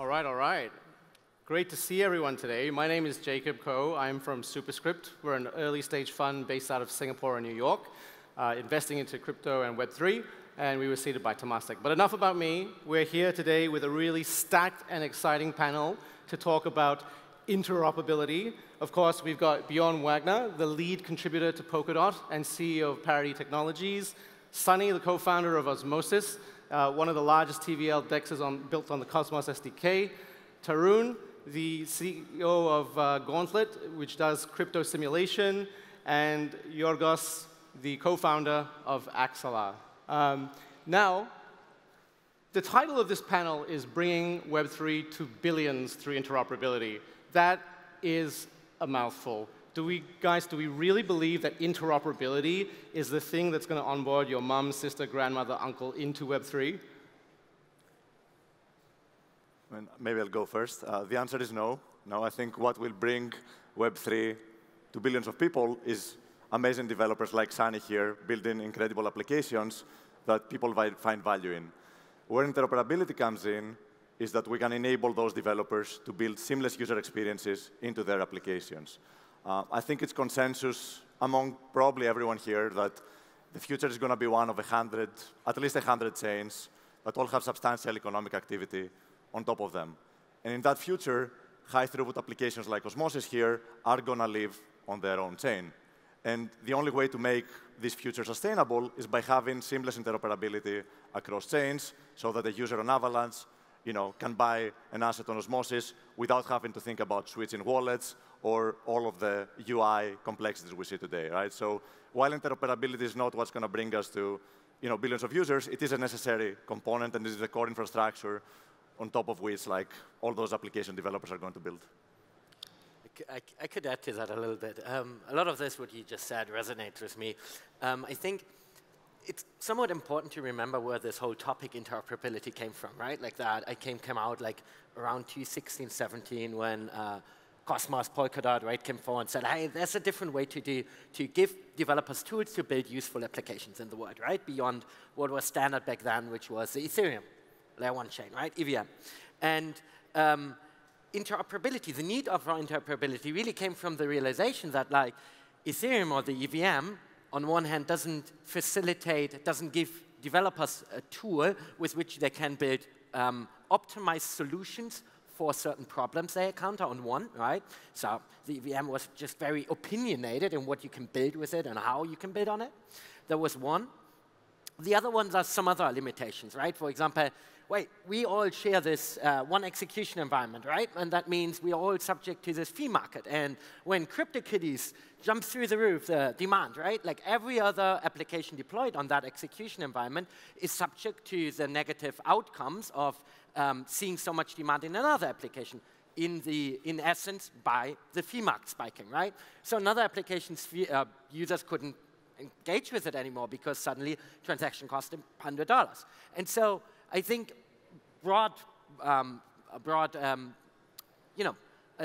All right, all right. Great to see everyone today. My name is Jacob Koh. I'm from Superscrypt. We're an early-stage fund based out of Singapore and New York, investing into crypto and Web3, and we were seeded by Temasek. But enough about me. We're here today with a really stacked and exciting panel to talk about interoperability. Of course, we've got Bjorn Wagner, the lead contributor to Polkadot and CEO of Parity Technologies. Sunny, the co-founder of Osmosis, one of the largest TVL DEXs built on the Cosmos SDK. Tarun, the CEO of Gauntlet, which does crypto simulation. And Georgios, the co-founder of Axelar. Now, the title of this panel is Bringing Web3 to Billions Through Interoperability. That is a mouthful. Do we really believe that interoperability is the thing that's going to onboard your mom, sister, grandmother, uncle into Web3? Maybe I'll go first. The answer is no. No, I think what will bring Web3 to billions of people is amazing developers like Sunny here building incredible applications that people find value in. Where interoperability comes in is that we can enable those developers to build seamless user experiences into their applications. I think it's consensus among probably everyone here that the future is going to be one of at least 100 chains that all have substantial economic activity on top of them. And in that future, high-throughput applications like Osmosis here are going to live on their own chain. And the only way to make this future sustainable is by having seamless interoperability across chains so that a user on Avalanche can buy an asset on Osmosis without having to think about switching wallets or all of the UI complexities we see today, right? So while interoperability is not what's going to bring us to billions of users, it is a necessary component, and this is the core infrastructure on top of which all those application developers are going to build. I could add to that a little bit. A lot of this, what you just said, resonates with me. I think it's somewhat important to remember where this whole topic interoperability came from, right? Like that, I came out around 2016, 17 when Cosmos, Polkadot, right, came forward and said, hey, there's a different way to give developers tools to build useful applications in the world, right? Beyond what was standard back then, which was the Ethereum layer 1 chain, right? EVM. And interoperability, the need of interoperability really came from the realization that Ethereum or the EVM, on one hand, doesn't give developers a tool with which they can build optimized solutions for certain problems they encounter on one, right? So the EVM was just very opinionated in what you can build with it and how you can build on it. There was one. The other ones are some other limitations, right? For example, we all share this one execution environment, right? And that means we are all subject to this fee market. And when CryptoKitties jump through the roof, the demand, right? Like every other application deployed on that execution environment is subject to the negative outcomes of seeing so much demand in another application, in essence, by the fee market spiking, right? So another application's users couldn't engage with it anymore because suddenly transaction cost $100. And so I think a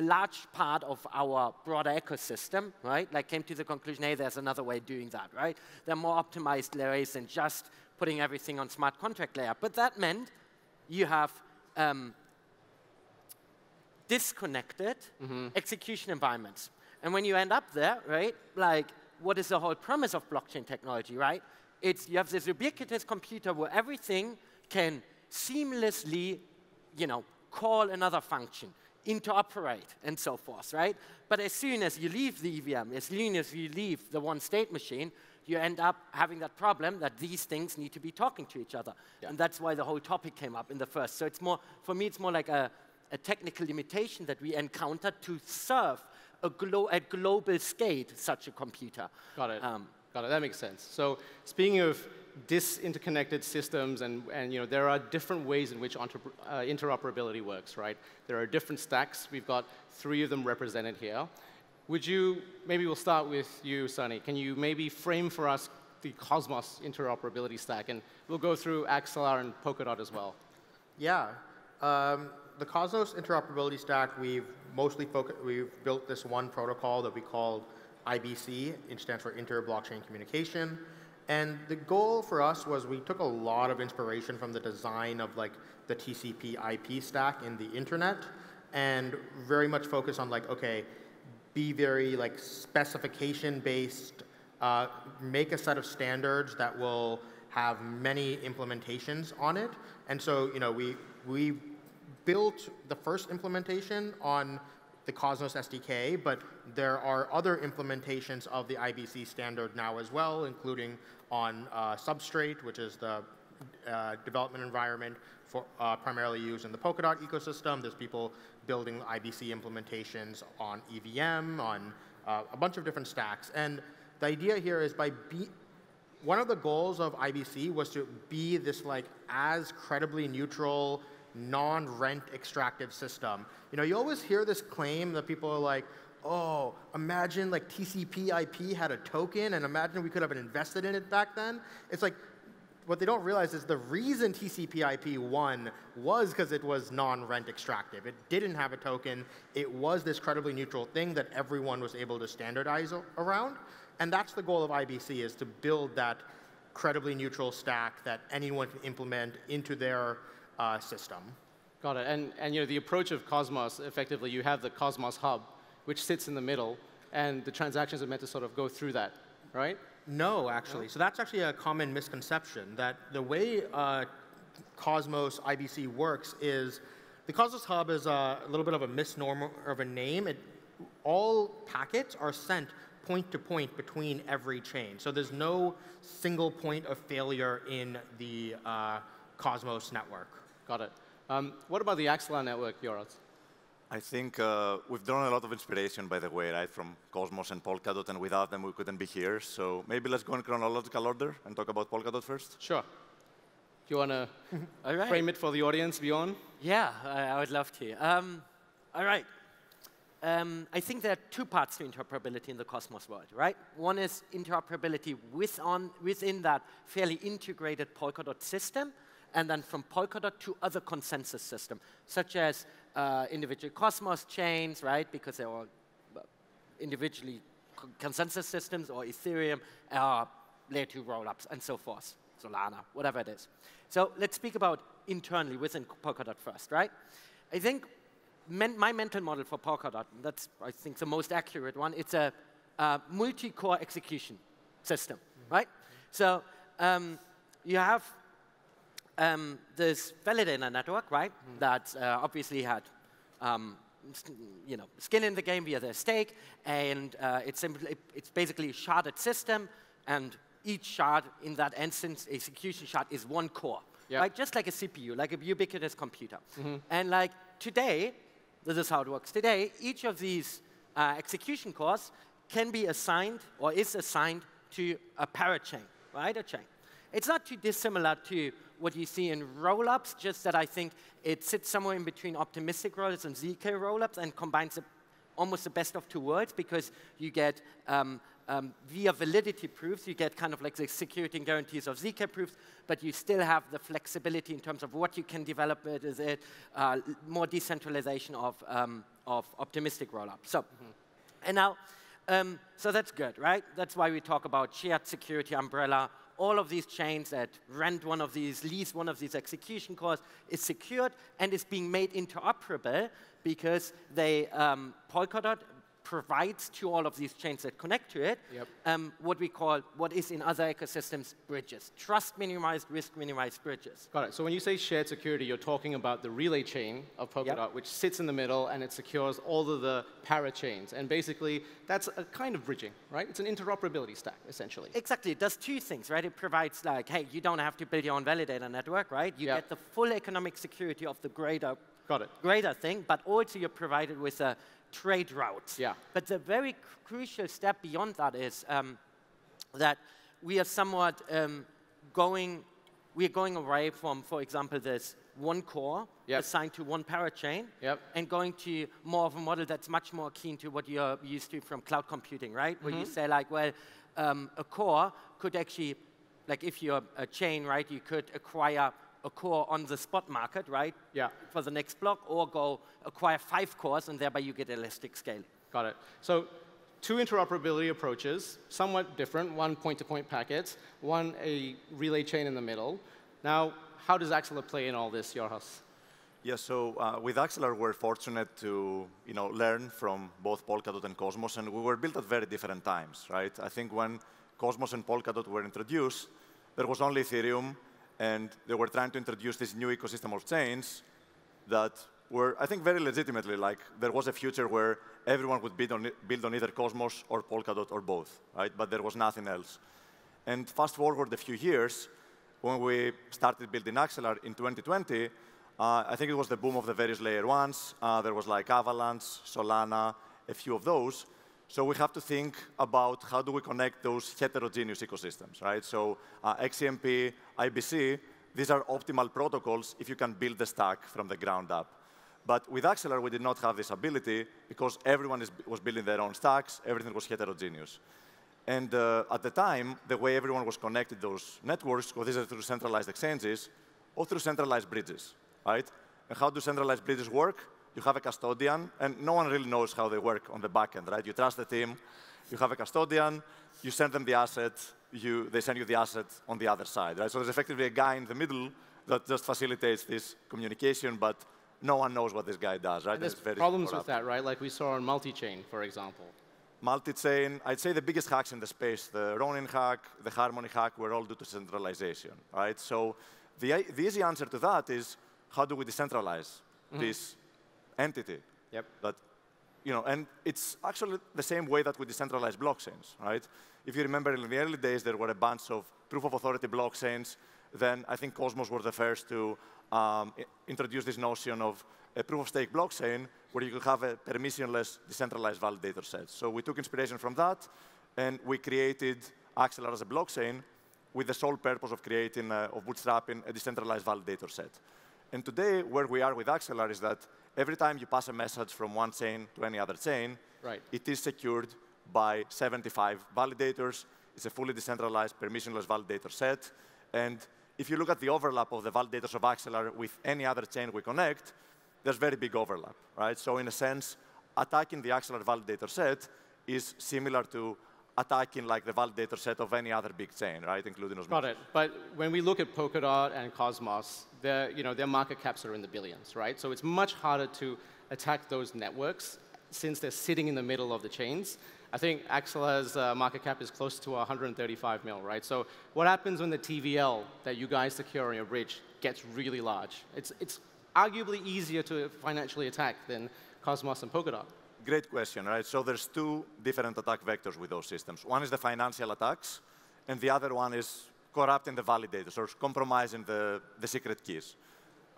large part of our broader ecosystem, right, came to the conclusion, hey, there's another way of doing that, right? There are more optimized layers than just putting everything on smart contract layer. But that meant you have disconnected execution environments. And when you end up there, right, what is the whole premise of blockchain technology, right? You have this ubiquitous computer where everything can seamlessly, call another function, interoperate, and so forth, right? But as soon as you leave the EVM, as soon as you leave the one-state machine, you end up having that problem that these things need to be talking to each other. Yeah. And that's why the whole topic came up in the first. So it's more, for me, it's more like a technical limitation that we encountered to serve at global scale such a computer. Got it. Got it. That makes sense. So speaking of disinterconnected systems, and there are different ways in which interoperability works, right? There are different stacks. We've got 3 of them represented here. Maybe we'll start with you, Sunny. Can you maybe frame for us the Cosmos interoperability stack? And we'll go through Axelar and Polkadot as well. Yeah. The Cosmos interoperability stack, we've built this one protocol that we call IBC, which stands for Inter-Blockchain Communication. And the goal for us was we took a lot of inspiration from the design of like the TCP IP stack in the internet and very much focus on like, okay, be very like specification based, make a set of standards that will have many implementations on it. And so, you know, we built the first implementation on the Cosmos SDK, but there are other implementations of the IBC standard now as well, including on Substrate, which is the development environment for primarily used in the Polkadot ecosystem. There's people building IBC implementations on EVM, on a bunch of different stacks. And the idea here is one of the goals of IBC was to be this like as credibly neutral, non-rent extractive system. You know, you always hear this claim that people are like, oh, imagine like TCP IP had a token and imagine we could have invested in it back then. It's like, what they don't realize is the reason TCP IP won was because it was non-rent extractive. It didn't have a token. It was this credibly neutral thing that everyone was able to standardize around. And that's the goal of IBC, is to build that credibly neutral stack that anyone can implement into their system. Got it. And you know, the approach of Cosmos, effectively, you have the Cosmos hub, which sits in the middle, and the transactions are meant to sort of go through that, right? No, actually. No? So that's actually a common misconception, that the way Cosmos IBC works is the Cosmos hub is a little bit of a misnomer of a name. All packets are sent point to point between every chain. So there's no single point of failure in the Cosmos network. Got it. What about the Axelar network, Georgios? I think we've drawn a lot of inspiration, by the way, right, from Cosmos and Polkadot, and without them we couldn't be here. So maybe let's go in chronological order and talk about Polkadot first. Sure. Do you want to frame it for the audience, Bjorn? Yeah, I would love to. All right. I think there are two parts to interoperability in the Cosmos world, right? One is interoperability within that fairly integrated Polkadot system, and then from Polkadot to other consensus systems, such as individual Cosmos chains, right? Because they're all individually consensus systems, or Ethereum, layer 2 rollups, and so forth. Solana, whatever it is. So let's speak about internally within Polkadot first, right? I think my mental model for Polkadot, that's, I think, the most accurate one, it's a multi-core execution system, right? So you have this validator network, right, that obviously had skin in the game via their stake, and it's basically a sharded system, and each shard in that instance, execution shard, is one core, right? Just like a CPU, like a ubiquitous computer. And like today, this is how it works. Today, each of these execution cores can be assigned or is assigned to a parachain, right? A chain. It's not too dissimilar to what you see in rollups, just that I think it sits somewhere in between optimistic rollups and ZK rollups and combines almost the best of two worlds, because you get via validity proofs, you get kind of like the security and guarantees of ZK proofs, but you still have the flexibility in terms of what you can develop with it, more decentralization of optimistic rollup. So, and now, so that's good, right? That's why we talk about shared security umbrella. All of these chains that rent one of these, lease one of these execution cores is secured and is being made interoperable because they, Polkadot provides to all of these chains that connect to it what we call, what is in other ecosystems, bridges. Trust minimized, risk minimized bridges. Got it. So when you say shared security, you're talking about the relay chain of Polkadot, which sits in the middle and it secures all of the parachains. And basically, that's a kind of bridging, right? It's an interoperability stack, essentially. Exactly. It does two things, right? It provides like, hey, you don't have to build your own validator network, right? You get the full economic security of the greater thing, but also you're provided with a trade routes. But the very crucial step beyond that is that we are somewhat going away from, for example, this one core assigned to one parachain and going to more of a model that's much more akin to what you're used to from cloud computing, right? Where you say like, well, a core could actually, like if you're a chain, right, you could acquire a core on the spot market, right? For the next block, or go acquire 5 cores, and thereby you get elastic scaling. Got it. So two interoperability approaches, somewhat different, one point-to-point packets, one a relay chain in the middle. Now, how does Axelar play in all this, Georgios? Yeah, so with Axelar, we're fortunate to learn from both Polkadot and Cosmos, and we were built at very different times, right? I think when Cosmos and Polkadot were introduced, there was only Ethereum, and they were trying to introduce this new ecosystem of chains that were, I think, very legitimately, like, there was a future where everyone would build on either Cosmos or Polkadot or both, right? But there was nothing else. And fast forward a few years, when we started building Axelar in 2020, I think it was the boom of the various layer ones. There was like Avalanche, Solana, a few of those. So we have to think about how do we connect those heterogeneous ecosystems, right? So XCMP, IBC, these are optimal protocols if you can build the stack from the ground up. But with Axelar, we did not have this ability because everyone was building their own stacks. Everything was heterogeneous. And at the time, the way everyone was connected those networks was either through centralized exchanges or through centralized bridges, right? And how do centralized bridges work? You have a custodian, and no one really knows how they work on the back end, right? You trust the team. You have a custodian. You send them the asset. They send you the asset on the other side, right? So there's effectively a guy in the middle that just facilitates this communication, but no one knows what this guy does, right? And there's problems with that, right? Like we saw on multi-chain, for example. Multi-chain, I'd say the biggest hacks in the space, the Ronin hack, the Harmony hack, were all due to centralization, right? So the easy answer to that is, how do we decentralize this entity? Yep. That, and it's actually the same way that we decentralize blockchains, right? If you remember, in the early days, there were a bunch of proof of authority blockchains. Then I think Cosmos were the first to introduce this notion of a proof of stake blockchain where you could have a permissionless decentralized validator set. So we took inspiration from that, and we created Axelar as a blockchain with the sole purpose of creating, of bootstrapping a decentralized validator set. And today, where we are with Axelar is that every time you pass a message from one chain to any other chain, it is secured by 75 validators. It's a fully decentralized, permissionless validator set. And if you look at the overlap of the validators of Axelar with any other chain we connect, there's very big overlap, right? So in a sense, attacking the Axelar validator set is similar to attacking like the validator set of any other big chain, right, including Osmosis. Got it. But when we look at Polkadot and Cosmos, their market caps are in the billions, right? So it's much harder to attack those networks since they're sitting in the middle of the chains. I think Axelar's market cap is close to 135 mil, right? So what happens when the TVL that you guys secure on your bridge gets really large? It's arguably easier to financially attack than Cosmos and Polkadot. Great question, right? So there's two different attack vectors with those systems. One is the financial attacks, and the other one is corrupting the validators or compromising the secret keys,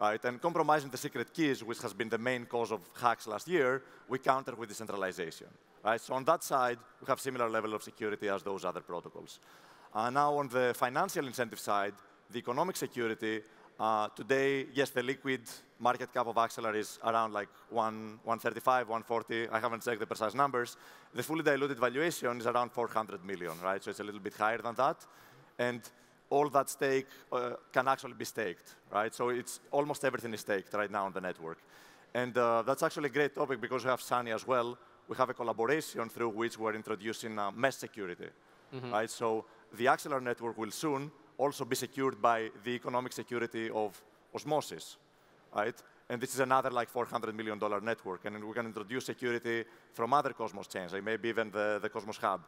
right? And compromising the secret keys, which has been the main cause of hacks last year, we counter with decentralization, right? So on that side, we have similar level of security as those other protocols. Now on the financial incentive side, the economic security, today, yes, the liquid market cap of Axelar is around like 135, 140. I haven't checked the precise numbers. The fully diluted valuation is around 400 million, right? So it's a little bit higher than that. And all that stake can actually be staked, right? So it's almost everything is staked right now on the network. And that's actually a great topic because we have Sunny as well. We have a collaboration through which we're introducing mesh security, right? So the Axelar network will soon also be secured by the economic security of Osmosis, right? And this is another like $400 million network. And we can introduce security from other Cosmos chains, like maybe even the Cosmos Hub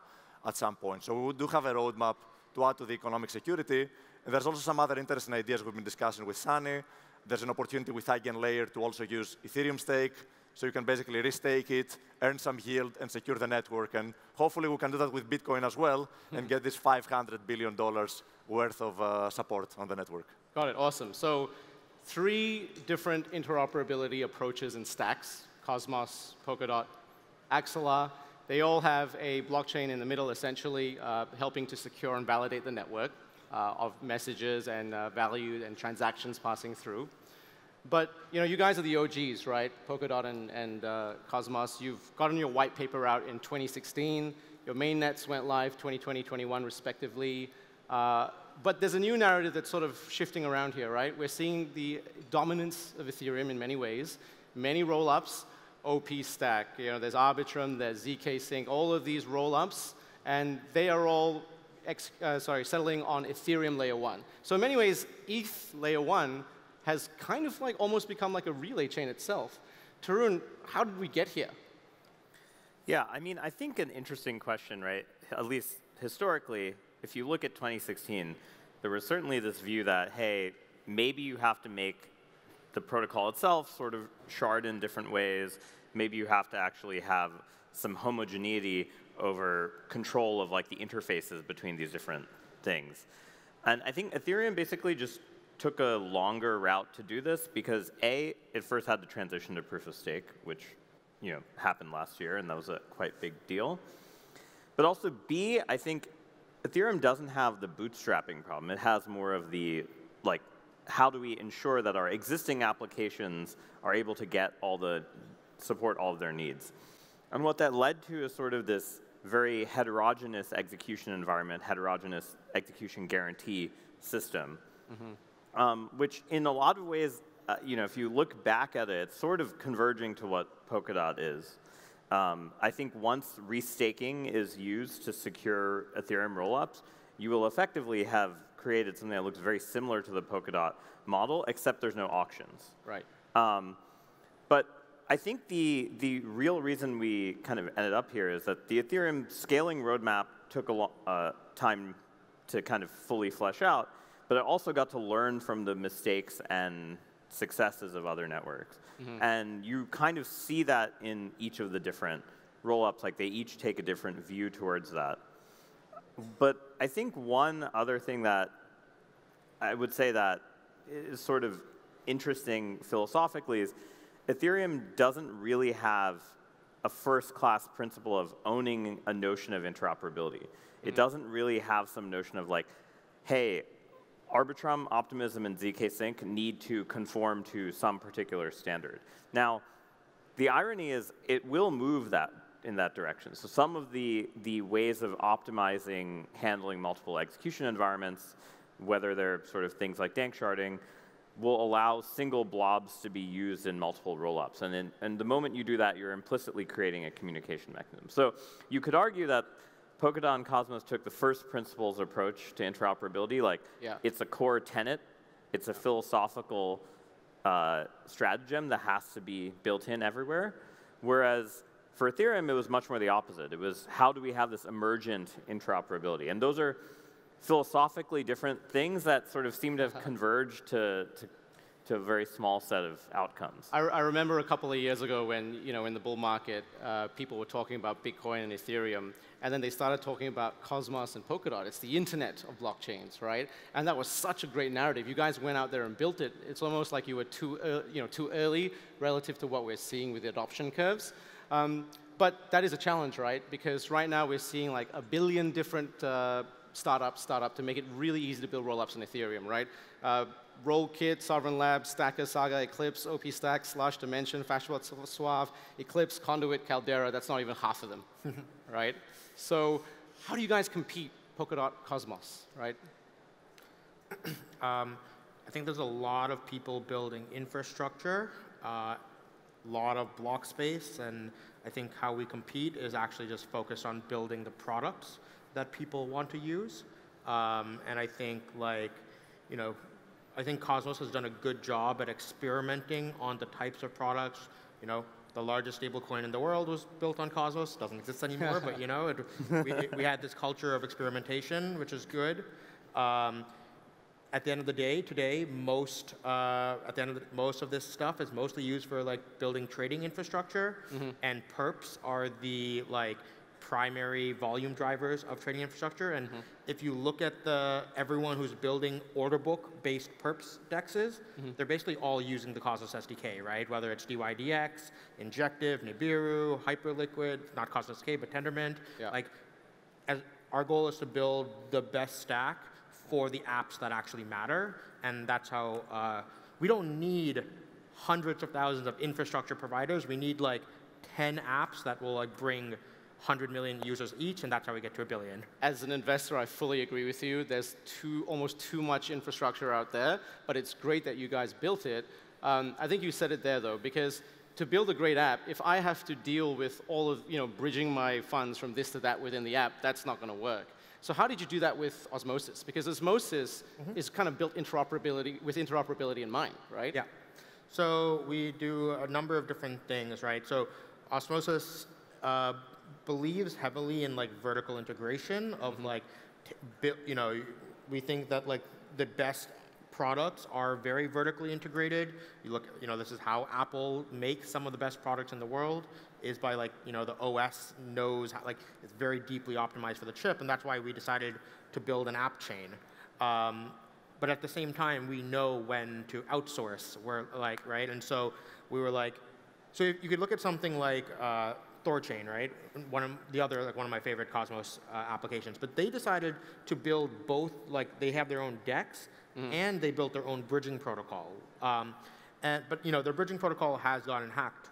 at some point. So we do have a roadmap to add to the economic security. And there's also some other interesting ideas we've been discussing with Sunny. There's an opportunity with Eigenlayer to also use Ethereum stake. So you can basically restake it, earn some yield, and secure the network. And hopefully we can do that with Bitcoin as well and get this $500 billion worth of support on the network. Got it. Awesome. So 3 different interoperability approaches and stacks, Cosmos, Polkadot, Axelar. They all have a blockchain in the middle, essentially, helping to secure and validate the network of messages and value and transactions passing through. But you guys are the OGs, right? Polkadot and Cosmos. You've gotten your white paper out in 2016. Your mainnets went live 2020, 21, respectively. But there's a new narrative that's sort of shifting around here, right? We're seeing the dominance of Ethereum in many ways, many roll-ups, OP stack. You know, there's Arbitrum, there's ZK Sync, all of these roll-ups, and they are all settling on Ethereum layer 1. So in many ways, ETH layer 1 has kind of like almost become like a relay chain itself. Tarun, how did we get here? Yeah, I mean, I think an interesting question, right? At least historically, if you look at 2016, there was certainly this view that, hey, maybe you have to make the protocol itself sort of shard in different ways. Maybe you have to actually have some homogeneity over control of like the interfaces between these different things. And I think Ethereum basically just took a longer route to do this because A, it first had to transition to proof of stake, which happened last year, and that was a quite big deal. But also B, I think Ethereum doesn't have the bootstrapping problem. It has more of the, like, how do we ensure that our existing applications are able to support all of their needs? And what that led to is sort of this very heterogeneous execution environment, heterogeneous execution guarantee system, which in a lot of ways, if you look back at it, it's sort of converging to what Polkadot is. I think once restaking is used to secure Ethereum rollups, you will effectively have created something that looks very similar to the Polkadot model, except there's no auctions. Right. But I think the real reason we kind of ended up here is that the Ethereum scaling roadmap took a long time to kind of fully flesh out, but it also got to learn from the mistakes and successes of other networks. And you kind of see that in each of the different rollups, like they each take a different view towards that. But I think one other thing that I would say that is sort of interesting philosophically is Ethereum doesn't really have a first-class principle of owning a notion of interoperability. It doesn't really have some notion of like, hey, Arbitrum, Optimism, and ZK Sync need to conform to some particular standard. Now, the irony is it will move in that direction. So some of the ways of optimizing handling multiple execution environments, whether they're sort of things like dank sharding, will allow single blobs to be used in multiple rollups. And the moment you do that, you're implicitly creating a communication mechanism. So you could argue that Polkadot and Cosmos took the first principles approach to interoperability. Like, it's a core tenet. It's a philosophical stratagem that has to be built in everywhere. Whereas for Ethereum, it was much more the opposite. It was, how do we have this emergent interoperability? And those are philosophically different things that sort of seem to have converged to a very small set of outcomes. I remember a couple of years ago when, in the bull market, people were talking about Bitcoin and Ethereum, and then they started talking about Cosmos and Polkadot. It's the internet of blockchains, right? And that was such a great narrative. You guys went out there and built it. It's almost like you were too early relative to what we're seeing with the adoption curves. But that is a challenge, right? Because right now we're seeing like 1 billion different startups to make it really easy to build rollups on Ethereum, right? Rollkit, Sovereign Labs, Stacker, Saga, Eclipse, OP Stack, Slush, Dimension, Fastbot, Suave, Eclipse, Conduit, Caldera. That's not even half of them, right? So how do you guys compete, Polkadot, Cosmos, right? I think there's a lot of people building infrastructure, a lot of block space, and I think how we compete is actually just focused on building the products that people want to use. And I think I think Cosmos has done a good job at experimenting on the types of products. The largest stablecoin in the world was built on Cosmos. Doesn't exist anymore, but we had this culture of experimentation, which is good. At the end of the day, today, most of this stuff is mostly used for building trading infrastructure, and perps are the primary volume drivers of trading infrastructure. And if you look at everyone who's building order book-based perps dexes, they're basically all using the Cosmos SDK, right? Whether it's DYDX, Injective, Nibiru, Hyperliquid, not Cosmos SDK, but Tendermint. Our goal is to build the best stack for the apps that actually matter, and that's how we don't need hundreds of thousands of infrastructure providers. We need 10 apps that will bring 100 million users each, and that's how we get to 1 billion. As an investor, I fully agree with you. There's almost too much infrastructure out there, but it's great that you guys built it. I think you said it there, though, because to build a great app, if I have to deal with all of, bridging my funds from this to that within the app, that's not going to work. So how did you do that with Osmosis? Because Osmosis is kind of built with interoperability in mind, right? Yeah. So we do a number of different things, right? So Osmosis believes heavily in like vertical integration of like, we think that like the best products are very vertically integrated. You look, this is how Apple makes some of the best products in the world, is by like, the OS knows how, like, it's very deeply optimized for the chip, and that's why we decided to build an app chain. But at the same time, we know when to outsource, right? And so we were like, so you could look at something like Thorchain, right? One of my favorite Cosmos applications. But they decided to build both, like they have their own DEX, and they built their own bridging protocol. But their bridging protocol has gotten hacked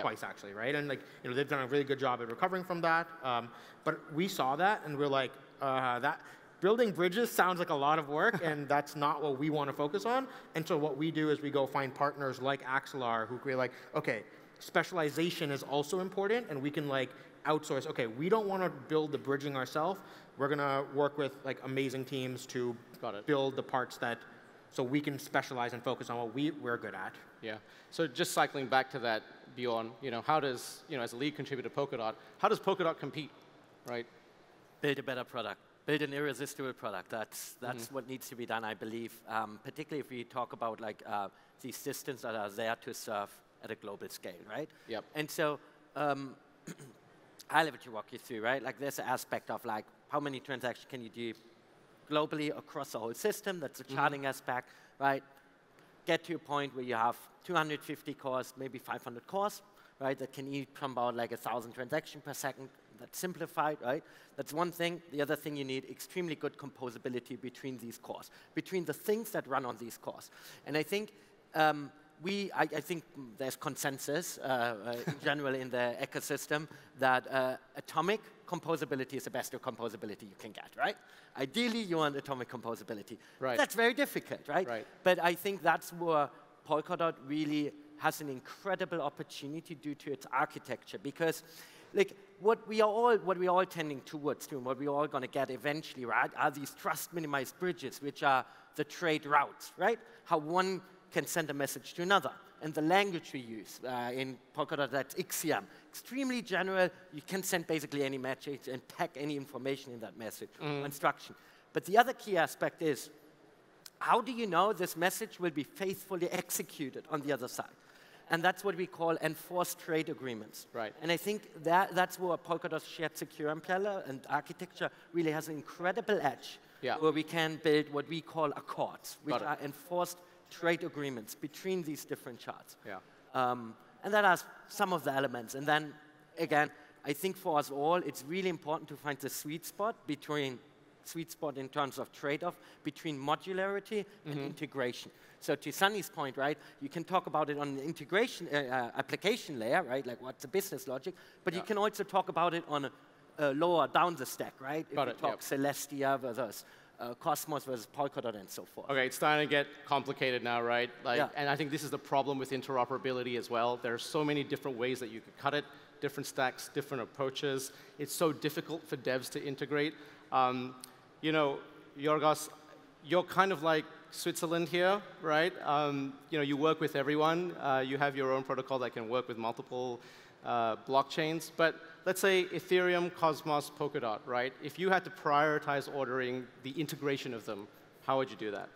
twice, actually, right? And like they've done a really good job at recovering from that. But we saw that, and we're like, that building bridges sounds like a lot of work, and that's not what we want to focus on. And so what we do is we go find partners like Axelar who we're like, okay, specialization is also important, and we can like outsource. Okay, we don't want to build the bridging ourselves. We're going to work with like amazing teams to build the parts so we can specialize and focus on what we're good at. Yeah. So just cycling back to that, Bjorn, how does, as a lead contributor to Polkadot, how does Polkadot compete, right? Build a better product. Build an irresistible product. That's what needs to be done, I believe, particularly if we talk about like these systems that are there to serve at a global scale, right? Yep. And so I'll have to walk you through, right? Like there's an aspect of like how many transactions can you do globally across the whole system. That's a charting aspect, right? Get to a point where you have 250 cores, maybe 500 cores, right? That can each come about like 1,000 transactions per second. That's simplified, right? That's one thing. The other thing, you need extremely good composability between these cores, between the things that run on these cores. And I think I think there's consensus in general in the ecosystem that atomic composability is the best composability you can get, right? Ideally, you want atomic composability. Right. That's very difficult, right? Right. But I think that's where Polkadot really has an incredible opportunity due to its architecture, because like what we are all tending towards, and what we're all going to get eventually, right, are these trust minimized bridges, which are the trade routes, right? How one can send a message to another. And the language we use in Polkadot, that's XCM. Extremely general. You can send basically any message and tag any information in that message or instruction. But the other key aspect is, how do you know this message will be faithfully executed on the other side? And that's what we call enforced trade agreements. Right. And I think that's where Polkadot's shared secure umbrella and architecture really has an incredible edge, where we can build what we call accords, which are enforced trade agreements between these different charts. Yeah. And that has some of the elements. And then, again, I think for us all, it's really important to find the sweet spot in terms of trade-off between modularity and integration. So to Sunny's point, right, you can talk about it on the integration application layer, right, like what's the business logic, but you can also talk about it on a lower down the stack, right? If you talk Celestia versus Cosmos versus Polkadot and so forth. Okay, it's starting to get complicated now, right? And I think this is the problem with interoperability as well. There are so many different ways that you could cut it, different stacks, different approaches. It's so difficult for devs to integrate. Georgios, you're kind of like Switzerland here, right? You work with everyone. You have your own protocol that can work with multiple blockchains. But let's say Ethereum, Cosmos, Polkadot, right? If you had to prioritize ordering the integration of them, how would you do that?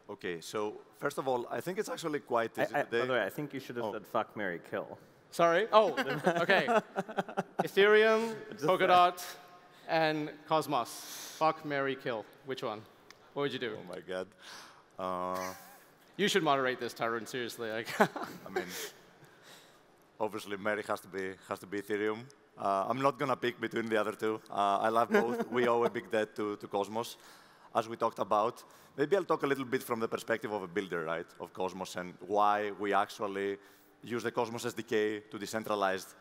OK, so first of all, I think it's actually quite easy today. By the way, I think you should have said fuck, marry, kill. Sorry? Oh, OK. Ethereum, Polkadot, and Cosmos. Fuck, marry, kill. Which one? What would you do? Oh, my God. You should moderate this, Tarun, seriously. I mean, obviously, Mary has to be Ethereum. I'm not going to pick between the other two. I love both. We owe a big debt to Cosmos, as we talked about. Maybe I'll talk a little bit from the perspective of a builder, right, of Cosmos, and why we actually use the Cosmos SDK to decentralize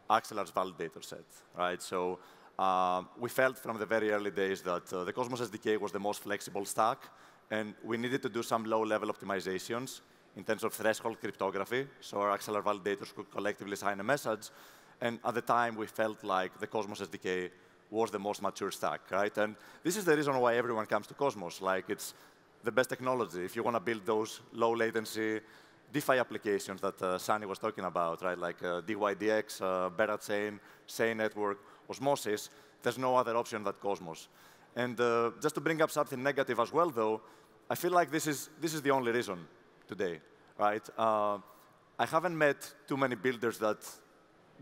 Axelar's validator set, right? So we felt from the very early days that the Cosmos SDK was the most flexible stack, and we needed to do some low-level optimizations in terms of threshold cryptography, so our Axelar validators could collectively sign a message. And at the time, we felt like the Cosmos SDK was the most mature stack, right? And this is the reason why everyone comes to Cosmos. Like, it's the best technology. If you want to build those low latency DeFi applications that Sunny was talking about, right? Like DYDX, Beta Chain, Chain Network, Osmosis, there's no other option than Cosmos. And just to bring up something negative as well, though, I feel like this is the only reason today, right? I haven't met too many builders that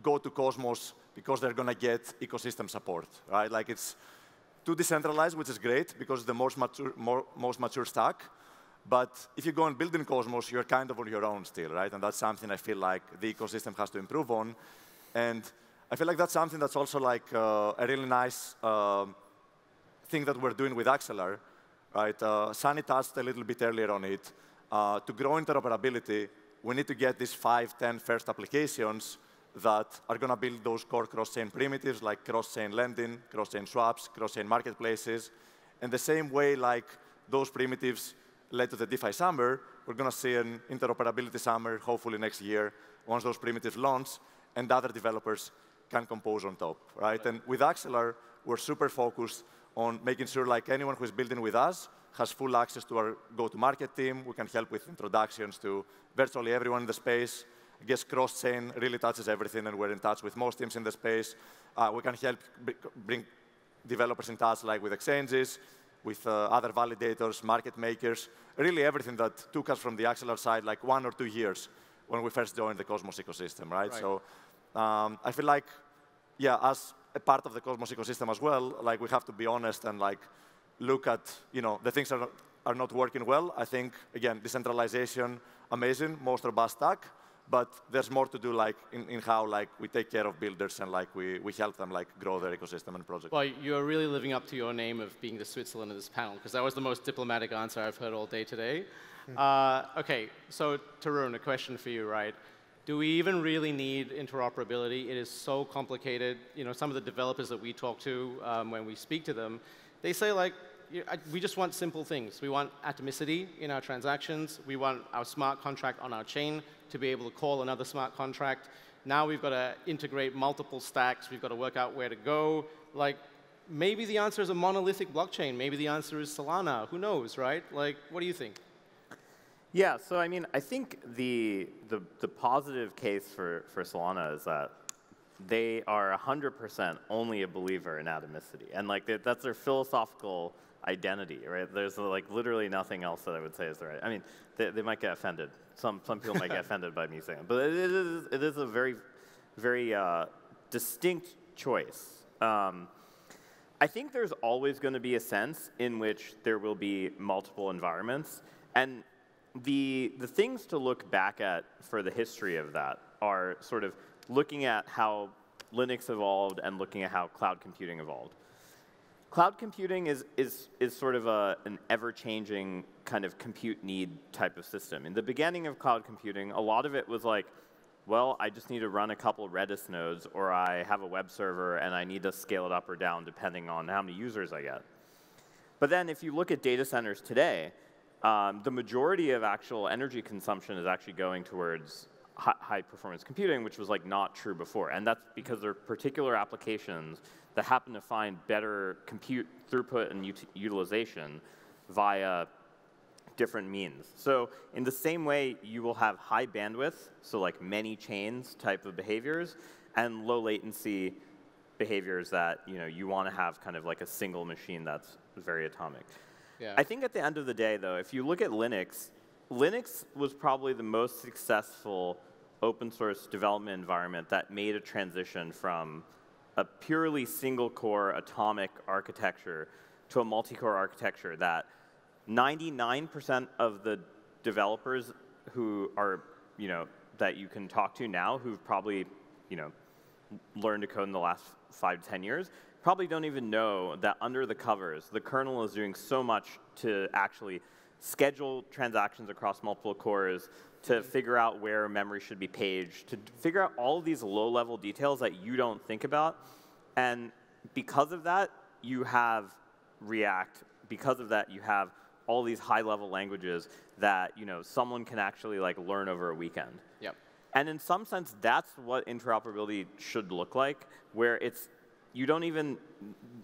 go to Cosmos because they're going to get ecosystem support, right? Like, it's too decentralized, which is great because it's the most mature stack. But if you go and build in Cosmos, you're kind of on your own still, right? And that's something I feel like the ecosystem has to improve on. And I feel like that's something that's also like a really nice thing that we're doing with Axelar, right? Sunny touched a little bit earlier on it. To grow interoperability, we need to get these 5, 10 first applications that are going to build those core cross-chain primitives like cross-chain lending, cross-chain swaps, cross-chain marketplaces. And the same way like those primitives led to the DeFi summer, we're going to see an interoperability summer hopefully next year once those primitives launch and other developers can compose on top, right? And with Axelar, we're super focused on making sure like anyone who's building with us has full access to our go-to-market team. We can help with introductions to virtually everyone in the space. I guess cross-chain really touches everything, and we're in touch with most teams in the space. We can help bring developers in touch like with exchanges, with other validators, market makers, really everything that took us from the Axelar side like 1 or 2 years when we first joined the Cosmos ecosystem, right? So I feel like, yeah, as a part of the Cosmos ecosystem as well, like we have to be honest and like look at, the things that are not working well. I think, again, decentralization, amazing, most robust stack. But there's more to do like in how like we take care of builders and like we help them like grow their ecosystem and project. Well, you're really living up to your name of being the Switzerland of this panel, because that was the most diplomatic answer I've heard all day today. OK, so Tarun, a question for you, right? Do we even really need interoperability? It is so complicated. Some of the developers that we talk to when we speak to them, they say like, we just want simple things. We want atomicity in our transactions. We want our smart contract on our chain to be able to call another smart contract. Now we've got to integrate multiple stacks. We've got to work out where to go. Like, maybe the answer is a monolithic blockchain. Maybe the answer is Solana. Who knows, right? Like, what do you think? Yeah, so I mean, I think the positive case for Solana is that they are 100% only a believer in atomicity. And like that's their philosophical identity, right? There's like literally nothing else that I would say is the right. I mean, they might get offended. Some people might get offended by me saying it. But it is a very, very distinct choice. I think there's always going to be a sense in which there will be multiple environments. And the things to look back at for the history of that are sort of looking at how Linux evolved and looking at how cloud computing evolved. Cloud computing is sort of an ever-changing kind of compute need type of system. In the beginning of cloud computing, a lot of it was like, well, I just need to run a couple Redis nodes, or I have a web server, and I need to scale it up or down depending on how many users I get. But then if you look at data centers today, the majority of actual energy consumption is actually going towards high-performance computing, which was like not true before. And that's because there are particular applications that happen to find better compute throughput and utilization via different means. So in the same way, you will have high bandwidth, so like many chains type of behaviors, and low latency behaviors that you want to have kind of like a single machine that's very atomic. Yeah. I think at the end of the day, though, if you look at Linux, Linux was probably the most successful open source development environment that made a transition from a purely single core atomic architecture to a multi-core architecture that 99% of the developers who are, that you can talk to now who've probably, learned to code in the last 5 to 10 years, probably don't even know that under the covers, the kernel is doing so much to actually schedule transactions across multiple cores, to figure out where memory should be paged, to figure out all of these low-level details that you don't think about. And because of that, you have React. Because of that, you have all these high-level languages that someone can actually like learn over a weekend. Yep. And in some sense, that's what interoperability should look like, where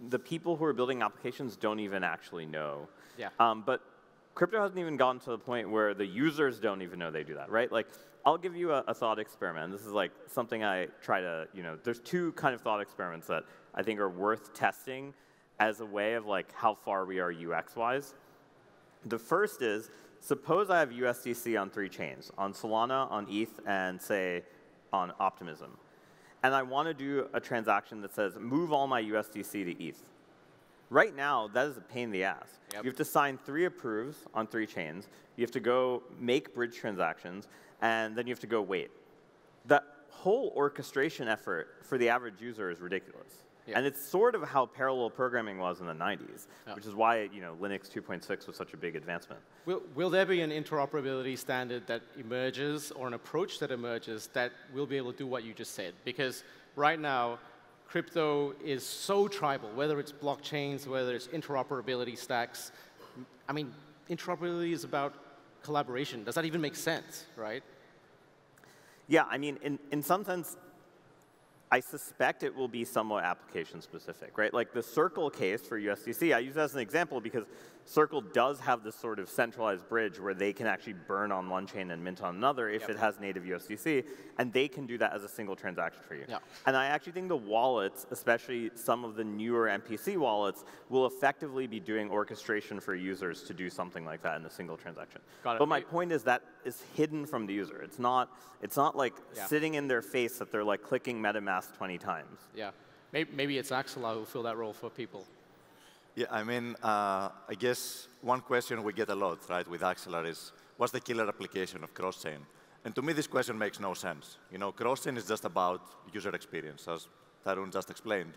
the people who are building applications don't even actually know. Yeah. But crypto hasn't even gotten to the point where the users don't even know they do that, right? Like, I'll give you a thought experiment. This is like something I try to, there's two kind of thought experiments that I think are worth testing as a way of like how far we are UX-wise. The first is, suppose I have USDC on 3 chains, on Solana, on ETH, and say on Optimism. And I want to do a transaction that says, move all my USDC to ETH. Right now, that is a pain in the ass. Yep. You have to sign 3 approves on 3 chains. You have to go make bridge transactions, and then you have to go wait. That whole orchestration effort for the average user is ridiculous. Yep. And it's sort of how parallel programming was in the 90s, Yep. which is why Linux 2.6 was such a big advancement. Will there be an interoperability standard that emerges, or an approach that emerges, that will be able to do what you just said? Because right now, crypto is so tribal, whether it's blockchains, whether it's interoperability stacks. I mean, interoperability is about collaboration. Does that even make sense, right? Yeah, I mean, in some sense, I suspect it will be somewhat application specific, right? Like the Circle case for USDC, I use that as an example because Circle does have this sort of centralized bridge where they can actually burn on one chain and mint on another if it has native USDC, and they can do that as a single transaction for you. Yeah. And I actually think the wallets, especially some of the newer MPC wallets, will effectively be doing orchestration for users to do something like that in a single transaction. Got it. But my point is that is hidden from the user. It's not like sitting in their face that they're like clicking MetaMask 20 times. Yeah. Maybe it's Axelar who will fill that role for people. Yeah, I mean, I guess one question we get a lot, right, with Axelar is, what's the killer application of cross-chain? And to me, this question makes no sense. Cross-chain is just about user experience, as Tarun just explained.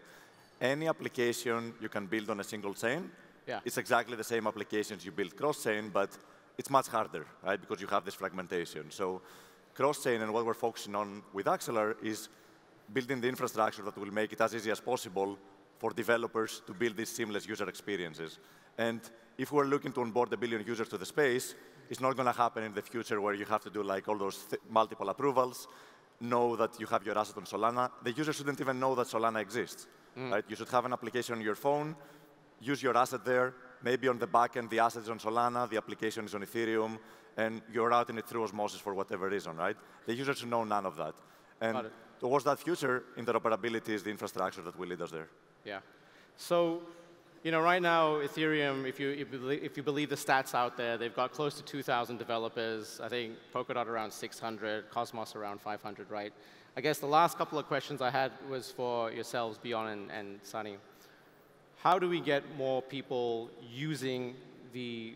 Any application you can build on a single chain, it's exactly the same applications you build cross-chain, but it's much harder, right, because you have this fragmentation. So cross-chain and what we're focusing on with Axelar is building the infrastructure that will make it as easy as possible for developers to build these seamless user experiences. And if we're looking to onboard 1 billion users to the space, it's not going to happen in the future where you have to do like all those multiple approvals, know that you have your asset on Solana. The user shouldn't even know that Solana exists. Right? You should have an application on your phone, use your asset there. Maybe on the back end, the asset is on Solana, the application is on Ethereum, and you're routing it through Osmosis for whatever reason, right? The user should know none of that. And towards that future, interoperability is the infrastructure that will lead us there. Yeah. So, right now, Ethereum, if you believe the stats out there, they've got close to 2,000 developers. I think Polkadot around 600, Cosmos around 500, right? I guess the last couple of questions I had was for yourselves, Bjorn and Sunny. How do we get more people using the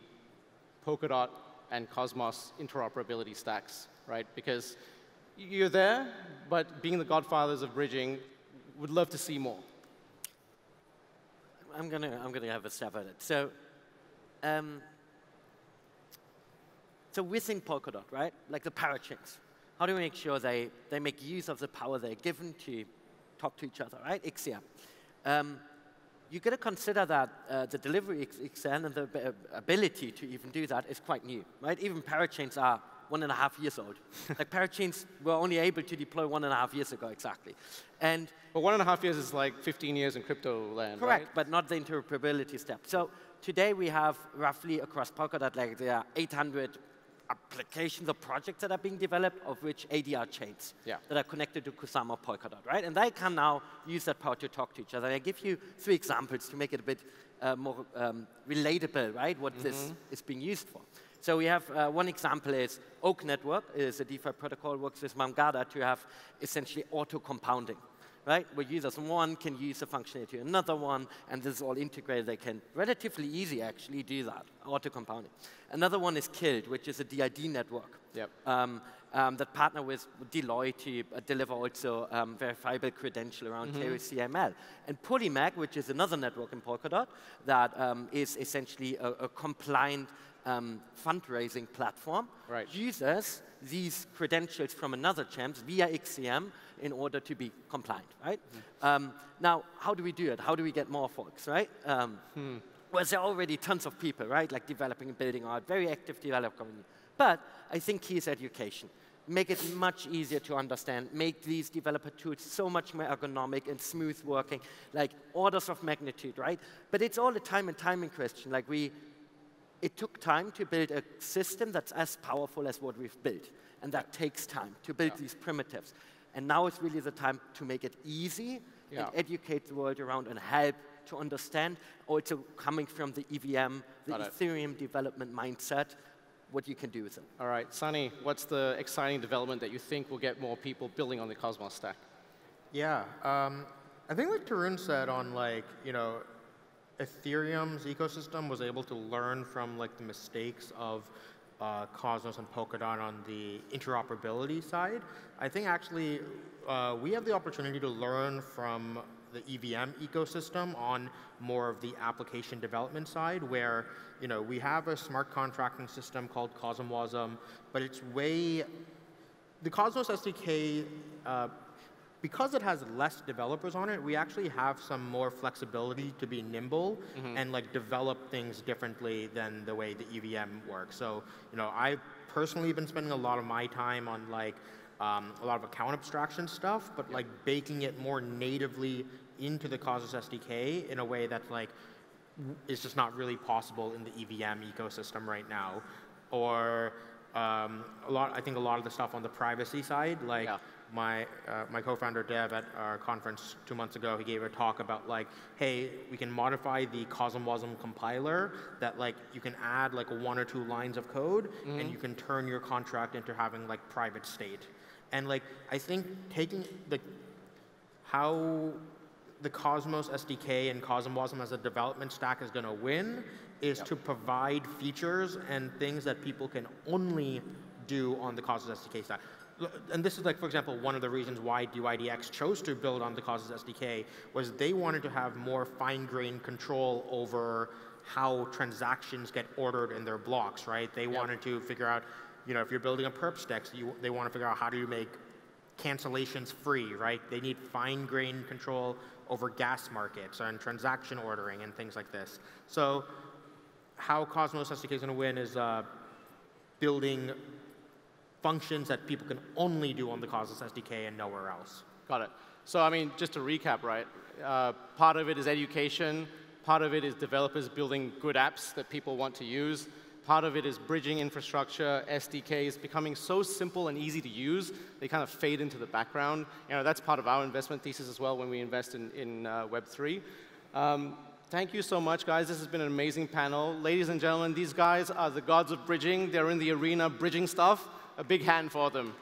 Polkadot and Cosmos interoperability stacks, right? Because you're there, but being the godfathers of bridging, would love to see more. I'm gonna have a stab at it. So within Polkadot, right? Like the parachains, how do we make sure they make use of the power they're given to talk to each other, right? XCM. You got to consider that the delivery XN and the ability to even do that is quite new, right? Even parachains are 1.5 years old. Like parachains were only able to deploy 1.5 years ago, exactly. And but 1.5 years is like 15 years in crypto land, correct, right? but not the interoperability step. So today we have roughly across Polkadot, like there are 800 applications or projects that are being developed, of which 80 are chains that are connected to Kusama Polkadot, right? And they can now use that power to talk to each other. I give you 3 examples to make it a bit more relatable, right, what this is being used for. So we have one example is Oak Network is a DeFi protocol, works with Mamgada to have essentially auto-compounding, right? Where users one can use the functionality of another one, and this is all integrated. They can relatively easy actually do that, auto-compounding. Another one is Killed, which is a DID network that partner with Deloitte to deliver also verifiable credential around KYC/ML. And Polymag, which is another network in Polkadot that is essentially a compliant fundraising platform, uses these credentials from another champs via XCM in order to be compliant, right? Now, how do we do it? How do we get more folks, right? where there are already tons of people, right, like developing and building out, very active developer community. But I think key is education. Make it much easier to understand, make these developer tools so much more ergonomic and smooth working, like orders of magnitude, right? But it's all a time and timing question. Like it took time to build a system that's as powerful as what we've built. And that takes time to build these primitives. And now it's really the time to make it easy and educate the world around and help to understand, also coming from the EVM, the Ethereum development mindset, what you can do with it. All right, Sunny, what's the exciting development that you think will get more people building on the Cosmos stack? Yeah, I think like Tarun said on like, Ethereum's ecosystem was able to learn from like the mistakes of Cosmos and Polkadot on the interoperability side. I think actually we have the opportunity to learn from the EVM ecosystem on more of the application development side, where we have a smart contracting system called Cosmwasm, but it's the Cosmos SDK, because it has less developers on it, we actually have some more flexibility to be nimble and like develop things differently than the way the EVM works. So I've personally been spending a lot of my time on like a lot of account abstraction stuff, but like baking it more natively into the Cosmos SDK in a way that like is just not really possible in the EVM ecosystem right now. Or I think a lot of the stuff on the privacy side, like my co-founder Dev at our conference 2 months ago, he gave a talk about like, hey, we can modify the Cosmwasm compiler that like you can add like 1 or 2 lines of code and you can turn your contract into having like private state. And like I think taking how the Cosmos SDK and Cosmwasm as a development stack is going to win is to provide features and things that people can only do on the Cosmos SDK stack. And this is like, for example, one of the reasons why DYDX chose to build on the Cosmos SDK was they wanted to have more fine-grained control over how transactions get ordered in their blocks, right? They wanted to figure out, if you're building a perp stacks, they want to figure out how do you make cancellations free, right? They need fine-grained control over gas markets and transaction ordering and things like this. So how Cosmos SDK is going to win is building functions that people can only do on the Cosmos SDK and nowhere else. Got it. So I mean, just to recap, right? Part of it is education. Part of it is developers building good apps that people want to use. Part of it is bridging infrastructure, SDKs, becoming so simple and easy to use, they kind of fade into the background. That's part of our investment thesis as well when we invest in Web3. Thank you so much, guys. This has been an amazing panel. Ladies and gentlemen, these guys are the gods of bridging. They're in the arena bridging stuff. A big hand for them.